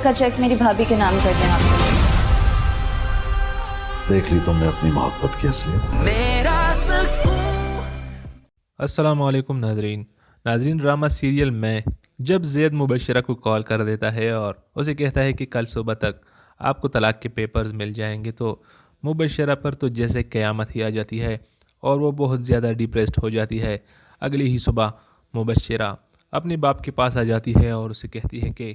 करोड़ का चेक मेरी भाभी के नाम कर दें आप। देख ली तुमने अपनी मोहब्बत की असलियत। अस्सलाम वालेकुम नाजरीन ड्रामा सीरियल में जब जैद मुबशरा को कॉल कर देता है और उसे कहता है कि कल सुबह तक आपको तलाक के पेपर्स मिल जाएंगे, तो मुबशरा पर तो जैसे क़यामत ही आ जाती है और वो बहुत ज़्यादा डिप्रेस्ड हो जाती है। अगली ही सुबह मुबशरा अपने बाप के पास आ जाती है और उसे कहती है कि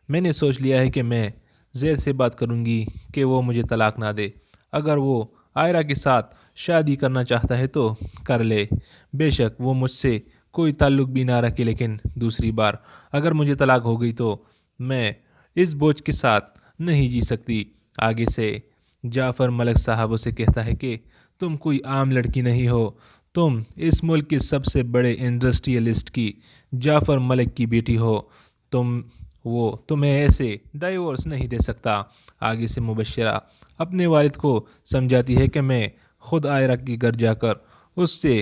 मैंने सोच लिया है कि मैं जैद से बात करूँगी कि वो मुझे तलाक ना दे। अगर वो आयरा के साथ शादी करना चाहता है तो कर ले, बेशक वो मुझसे कोई ताल्लुक़ भी ना रखे, लेकिन दूसरी बार अगर मुझे तलाक हो गई तो मैं इस बोझ के साथ नहीं जी सकती। आगे से जाफ़र मलिक साहब उसे कहता है कि तुम कोई आम लड़की नहीं हो, तुम इस मुल्क के सबसे बड़े इंडस्ट्रियलिस्ट की जाफ़र मलिक की बेटी हो, तुम्हें ऐसे डाइवोर्स नहीं दे सकता। आगे से मुबशरा अपने वालिद को समझाती है कि मैं ख़ुद आयरा के घर जाकर उससे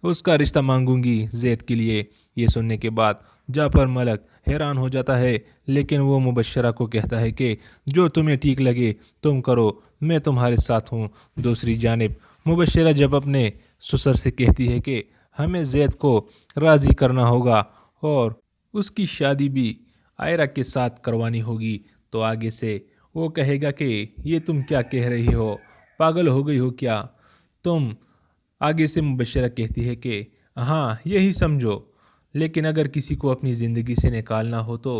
उसका रिश्ता मांगूंगी ज़ैद के लिए। ये सुनने के बाद जाफ़र मलिक हैरान हो जाता है, लेकिन वो मुबशरा को कहता है कि जो तुम्हें ठीक लगे तुम करो, मैं तुम्हारे साथ हूँ। दूसरी जानिब मुबशरा जब अपने ससुर से कहती है कि हमें ज़ैद को राज़ी करना होगा और उसकी शादी भी आयरा के साथ करवानी होगी, तो आगे से वो कहेगा कि ये तुम क्या कह रही हो, पागल हो गई हो क्या तुम। आगे से मुबशरा कहती है कि हाँ यही समझो, लेकिन अगर किसी को अपनी ज़िंदगी से निकालना हो तो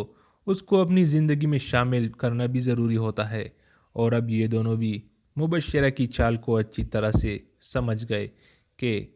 उसको अपनी ज़िंदगी में शामिल करना भी ज़रूरी होता है। और अब ये दोनों भी मुबशरा की चाल को अच्छी तरह से समझ गए कि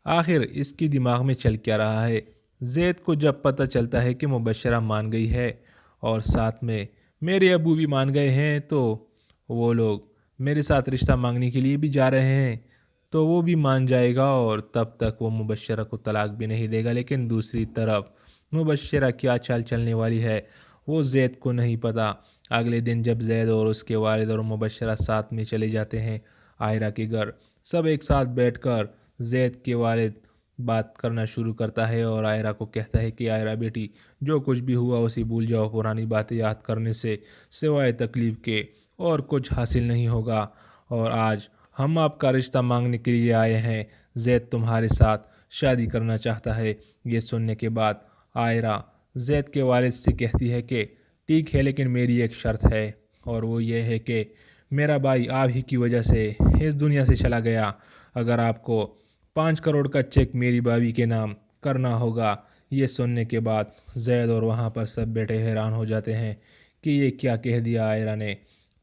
आखिर इसके दिमाग में चल क्या रहा है। ज़ैद को जब पता चलता है कि मुबशरा मान गई है और साथ में मेरे अबू भी मान गए हैं, तो वो लोग मेरे साथ रिश्ता मांगने के लिए भी जा रहे हैं, तो वो भी मान जाएगा और तब तक वो मुबशरा को तलाक भी नहीं देगा। लेकिन दूसरी तरफ मुबशरा क्या चाल चलने वाली है वो ज़ैद को नहीं पता। अगले दिन जब ज़ैद और उसके वालिद और मुबशरा साथ में चले जाते हैं आयरा के घर, सब एक साथ बैठकर ज़ैद के वालिद बात करना शुरू करता है और आयरा को कहता है कि आयरा बेटी, जो कुछ भी हुआ उसे भूल जाओ, पुरानी बातें याद करने से सिवाय तकलीफ़ के और कुछ हासिल नहीं होगा। और आज हम आपका रिश्ता मांगने के लिए आए हैं, ज़ैद तुम्हारे साथ शादी करना चाहता है। ये सुनने के बाद आयरा ज़ैद के वालिद से कहती है कि ठीक है, लेकिन मेरी एक शर्त है, और वो ये है कि मेरा भाई आप ही की वजह से इस दुनिया से चला गया। अगर आपको 5 करोड़ का चेक मेरी भाभी के नाम करना होगा। ये सुनने के बाद ज़ैद और वहाँ पर सब बेटे हैरान हो जाते हैं कि ये क्या कह दिया आयरा ने।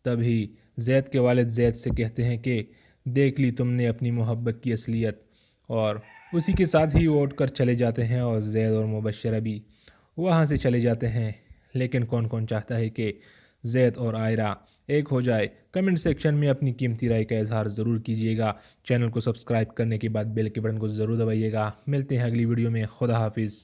तभी ज़ैद के वालिद ज़ैद से कहते हैं कि देख ली तुमने अपनी मोहब्बत की असलियत, और उसी के साथ ही वो उठ कर चले जाते हैं और ज़ैद और मुबशरा भी वहाँ से चले जाते हैं। लेकिन कौन कौन चाहता है कि ज़ैद और आयरा एक हो जाए? कमेंट सेक्शन में अपनी कीमती राय का इजहार ज़रूर कीजिएगा। चैनल को सब्सक्राइब करने के बाद बेल के बटन को ज़रूर दबाइएगा। मिलते हैं अगली वीडियो में। खुदा हाफिज़।